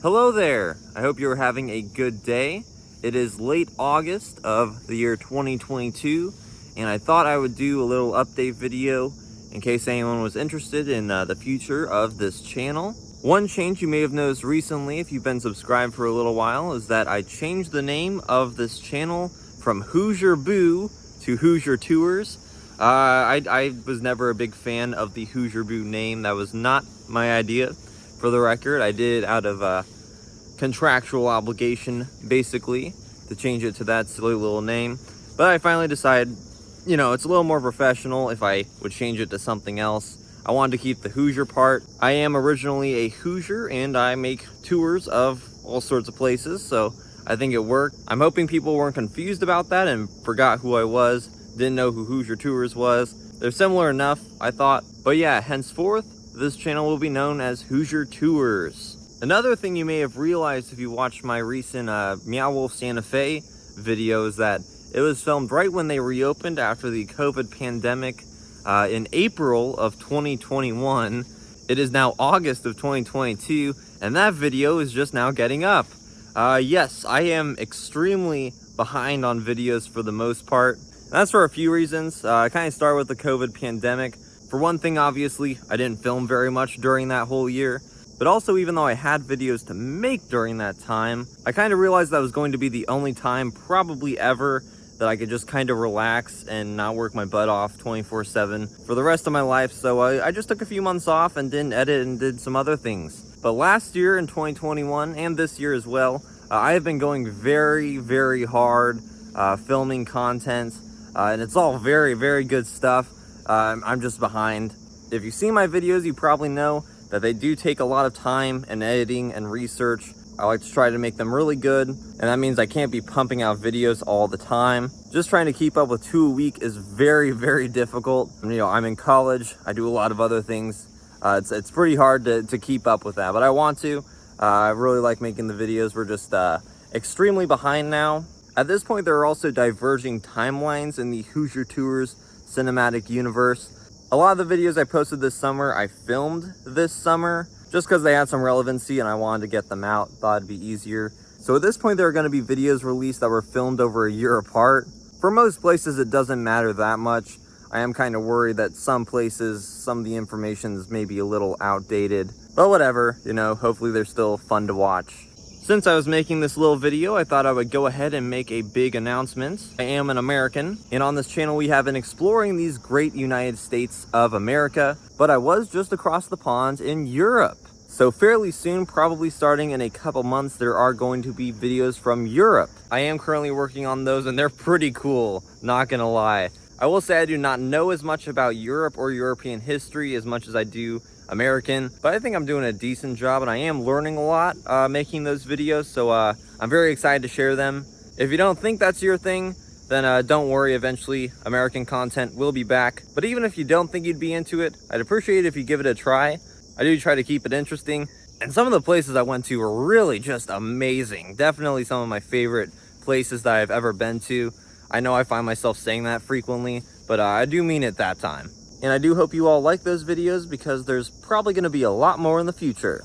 Hello there! I hope you're having a good day. It is late August of the year 2022, and I thought I would do a little update video in case anyone was interested in the future of this channel. One change you may have noticed recently, if you've been subscribed for a little while, is that I changed the name of this channel from Hoosier Boo to Hoosier Tours. I was never a big fan of the Hoosier Boo name. That was not my idea. For the record, I did out of contractual obligation, basically, to change it to that silly little name. But I finally decided, you know, it's a little more professional if I would change it to something else. I wanted to keep the Hoosier part. I am originally a Hoosier, and I make tours of all sorts of places, so I think it worked. I'm hoping people weren't confused about that and forgot who I was, didn't know who Hoosier Tours was. They're similar enough, I thought. But yeah, henceforth, this channel will be known as Hoosier Tours. Another thing you may have realized if you watched my recent Meow Wolf Santa Fe video is that it was filmed right when they reopened after the COVID pandemic in April of 2021. It is now August of 2022, and that video is just now getting up. Yes, I am extremely behind on videos for the most part. That's for a few reasons. I kind of start with the COVID pandemic. For one thing, obviously, I didn't film very much during that whole year. But also, even though I had videos to make during that time, I kind of realized that was going to be the only time, probably ever, that I could just kind of relax and not work my butt off 24/7 for the rest of my life. So I just took a few months off and didn't edit and did some other things. But last year in 2021, and this year as well, I have been going very, very hard filming content. And it's all very, very good stuff. I'm just behind. If you see my videos, you probably know that they do take a lot of time and editing and research. I like to try to make them really good, and that means I can't be pumping out videos all the time. Just trying to keep up with 2 a week is very, very difficult. You know, I'm in college, I do a lot of other things. It's pretty hard to keep up with that, but I want to. I really like making the videos. We're just extremely behind now. At this point, there are also diverging timelines in the Hoosier Tours cinematic universe. A lot of the videos I posted this summer, I filmed this summer, just because they had some relevancy and I wanted to get them out, thought it'd be easier. So at this point, there are going to be videos released that were filmed over a year apart. For most places, it doesn't matter that much. I am kind of worried that some places, some of the information is maybe a little outdated. But whatever, you know, hopefully they're still fun to watch. Since I was making this little video, I thought I would go ahead and make a big announcement. I am an American, and on this channel we have been exploring these great United States of America, but I was just across the pond in Europe. So fairly soon, probably starting in a couple months, there are going to be videos from Europe. I am currently working on those, and they're pretty cool, not gonna lie. I will say I do not know as much about Europe or European history as much as I do American, but I think I'm doing a decent job, and I am learning a lot making those videos, so I'm very excited to share them. If you don't think that's your thing, then don't worry, eventually American content will be back. But even if you don't think you'd be into it, I'd appreciate it if you give it a try. I do try to keep it interesting, and some of the places I went to were really just amazing. Definitely some of my favorite places that I've ever been to. I know I find myself saying that frequently, but I do mean it that time. And I do hope you all like those videos because there's probably going to be a lot more in the future.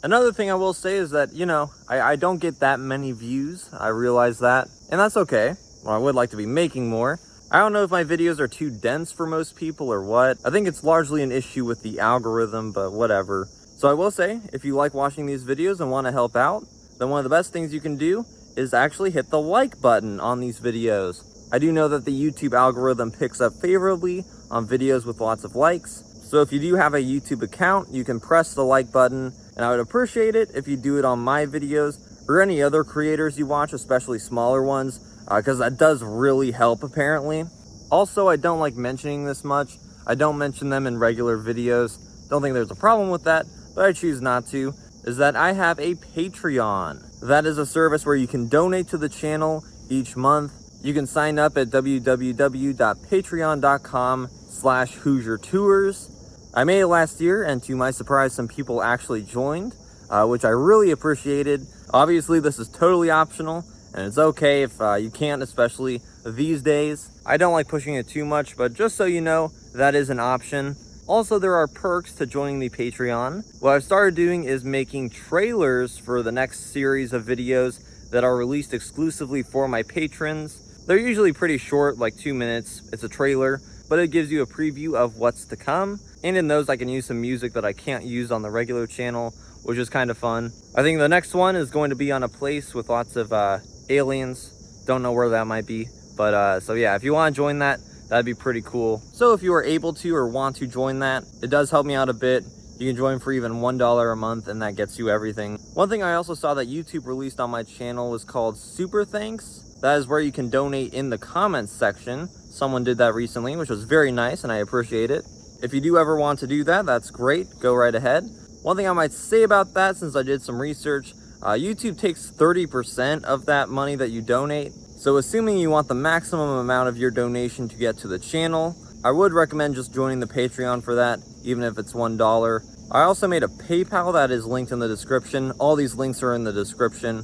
Another thing I will say is that, you know, I don't get that many views. I realize that, and that's okay. Well, I would like to be making more. I don't know if my videos are too dense for most people or what. I think it's largely an issue with the algorithm, but whatever. So I will say, if you like watching these videos and want to help out, then one of the best things you can do is actually hit the like button on these videos. I do know that the YouTube algorithm picks up favorably on videos with lots of likes. So if you do have a YouTube account, you can press the like button, and I would appreciate it if you do it on my videos or any other creators you watch, especially smaller ones, because that does really help apparently. Also, I don't like mentioning this much. I don't mention them in regular videos. Don't think there's a problem with that, but I choose not to, is that I have a Patreon. That is a service where you can donate to the channel each month. You can sign up at www.patreon.com/Hoosier Tours. I made it last year, and to my surprise, some people actually joined, which I really appreciated. Obviously, this is totally optional, and it's okay if you can't, especially these days. I don't like pushing it too much, but just so you know, that is an option. Also, there are perks to joining the Patreon. What I've started doing is making trailers for the next series of videos that are released exclusively for my patrons. They're usually pretty short, like 2 minutes. It's a trailer, but it gives you a preview of what's to come. And in those, I can use some music that I can't use on the regular channel, which is kind of fun. I think the next one is going to be on a place with lots of aliens. Don't know where that might be, but so yeah, if you want to join that, that'd be pretty cool. So if you are able to or want to join that, it does help me out a bit. You can join for even $1 a month, and that gets you everything. One thing I also saw that YouTube released on my channel was called Super Thanks. That is where you can donate in the comments section. Someone did that recently, which was very nice, and I appreciate it. If you do ever want to do that, that's great. Go right ahead. One thing I might say about that, since I did some research, YouTube takes 30% of that money that you donate. So assuming you want the maximum amount of your donation to get to the channel, I would recommend just joining the Patreon for that, even if it's $1. I also made a PayPal that is linked in the description. All these links are in the description.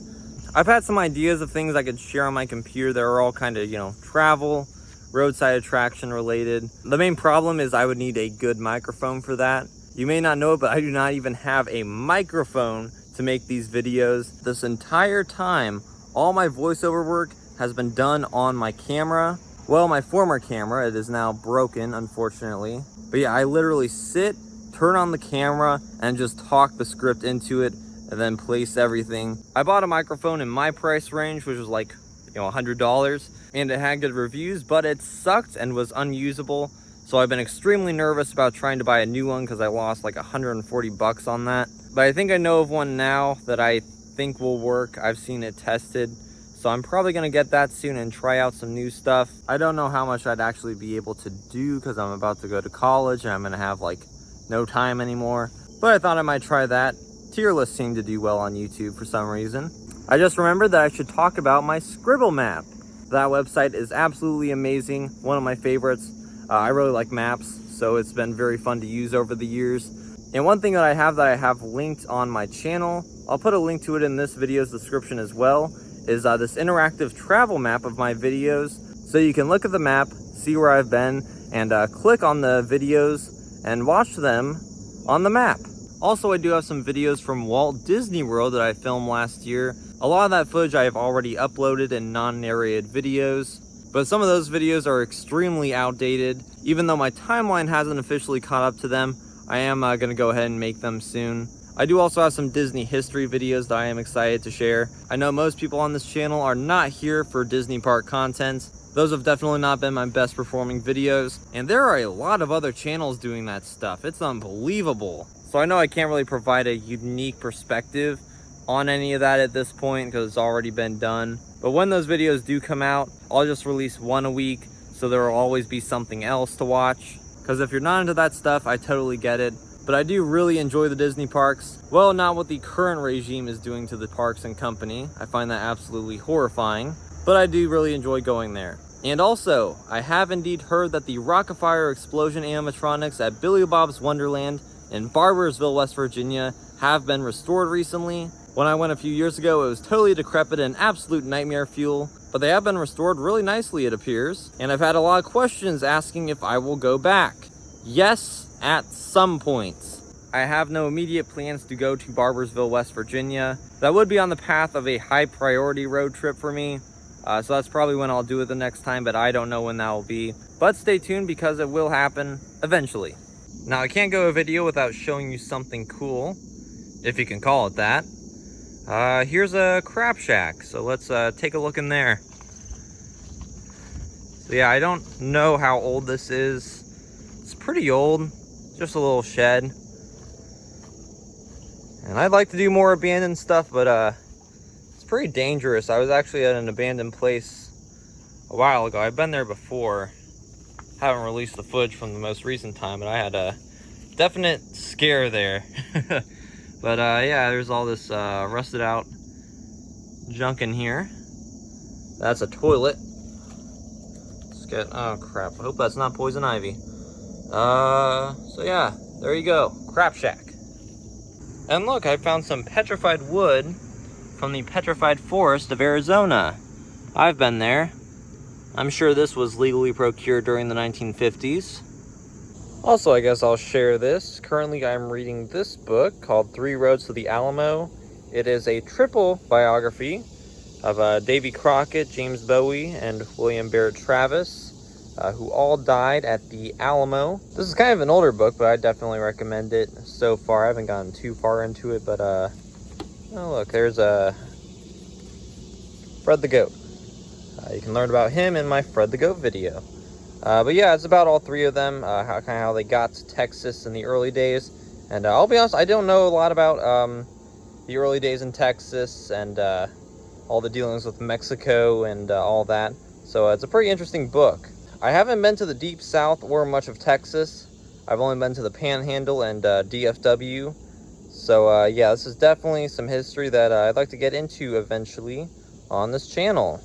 I've had some ideas of things I could share on my computer that are all kind of, travel, roadside attraction related. The main problem is I would need a good microphone for that. You may not know it, but I do not even have a microphone to make these videos. This entire time, all my voiceover work has been done on my camera. Well, my former camera. It is now broken, unfortunately. But yeah, I literally sit, turn on the camera, and just talk the script into it, and then place everything. I bought a microphone in my price range, which was like, $100, and it had good reviews, but it sucked and was unusable. So I've been extremely nervous about trying to buy a new one because I lost like $140 on that. But I think I know of one now that I think will work. I've seen it tested. So I'm probably going to get that soon and try out some new stuff. I don't know how much I'd actually be able to do because I'm about to go to college and I'm going to have like no time anymore. But I thought I might try that. Tier lists seem to do well on YouTube for some reason. I just remembered that I should talk about my Scribble map. That website is absolutely amazing. One of my favorites. I really like maps, so it's been very fun to use over the years. And one thing that I have linked on my channel, I'll put a link to it in this video's description as well, is this interactive travel map of my videos. So you can look at the map, see where I've been, and click on the videos and watch them on the map. Also, I do have some videos from Walt Disney World that I filmed last year. A lot of that footage I have already uploaded in non-narrated videos. But some of those videos are extremely outdated. Even though my timeline hasn't officially caught up to them, I am going to go ahead and make them soon. I do also have some Disney history videos that I am excited to share. I know most people on this channel are not here for Disney park content. Those have definitely not been my best performing videos. And there are a lot of other channels doing that stuff. It's unbelievable. So I know I can't really provide a unique perspective on any of that at this point because it's already been done. But when those videos do come out, I'll just release one a week, so there will always be something else to watch. Because if you're not into that stuff, I totally get it. But I do really enjoy the Disney parks. Well, not what the current regime is doing to the parks and company. I find that absolutely horrifying. But I do really enjoy going there. And also, I have indeed heard that the Rockafire explosion animatronics at Billy Bob's Wonderland in Barbersville, West Virginia have been restored recently. When I went a few years ago, it was totally decrepit and absolute nightmare fuel, but they have been restored really nicely, it appears. And I've had a lot of questions asking if I will go back. Yes, at some point. I have no immediate plans to go to Barbersville, West Virginia. That would be on the path of a high priority road trip for me. So that's probably when I'll do it the next time, but I don't know when that will be. But stay tuned because it will happen eventually. Now, I can't go a video without showing you something cool, if you can call it that. Here's a crab shack, so let's take a look in there. So yeah, I don't know how old this is. It's pretty old, just a little shed. And I'd like to do more abandoned stuff, but it's pretty dangerous. I was actually at an abandoned place a while ago. I've been there before. Haven't released the footage from the most recent time, but I had a definite scare there. But yeah, there's all this rusted out junk in here. That's a toilet. Let's get, oh crap, I hope that's not poison ivy. So yeah, there you go, crap shack. And look, I found some petrified wood from the petrified forest of Arizona. I've been there. I'm sure this was legally procured during the 1950s. Also, I guess I'll share this. Currently, I'm reading this book called 3 Roads to the Alamo. It is a triple biography of Davy Crockett, James Bowie, and William Barrett Travis, who all died at the Alamo. This is kind of an older book, but I definitely recommend it so far. I haven't gotten too far into it, but oh look, there's Fred the Goat. You can learn about him in my Fred the Goat video. But yeah, it's about all 3 of them, how they got to Texas in the early days. And I'll be honest, I don't know a lot about the early days in Texas and all the dealings with Mexico and all that. So it's a pretty interesting book. I haven't been to the Deep South or much of Texas. I've only been to the Panhandle and DFW. So yeah, this is definitely some history that I'd like to get into eventually on this channel.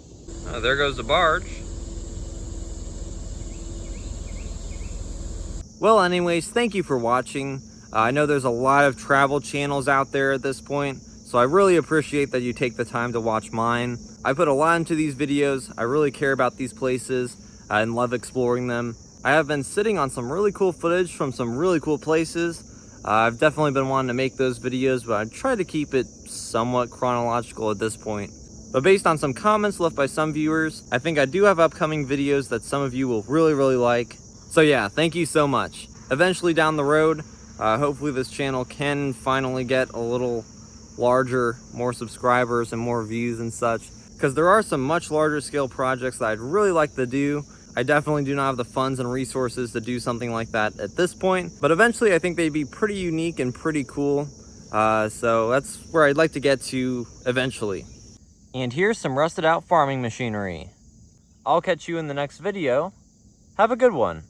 There goes the barge. Well, anyways, thank you for watching. I know there's a lot of travel channels out there at this point, so I really appreciate that you take the time to watch mine. I put a lot into these videos. I really care about these places and love exploring them. I have been sitting on some really cool footage from some really cool places. I've definitely been wanting to make those videos, but I try to keep it somewhat chronological at this point. But based on some comments left by some viewers, I think I do have upcoming videos that some of you will really like. So yeah, thank you so much. Eventually down the road, hopefully this channel can finally get a little larger, more subscribers and more views and such, because there are some much larger scale projects that I'd really like to do. I definitely do not have the funds and resources to do something like that at this point, but eventually I think they'd be pretty unique and pretty cool. So that's where I'd like to get to eventually. And here's some rusted out farming machinery. I'll catch you in the next video. Have a good one.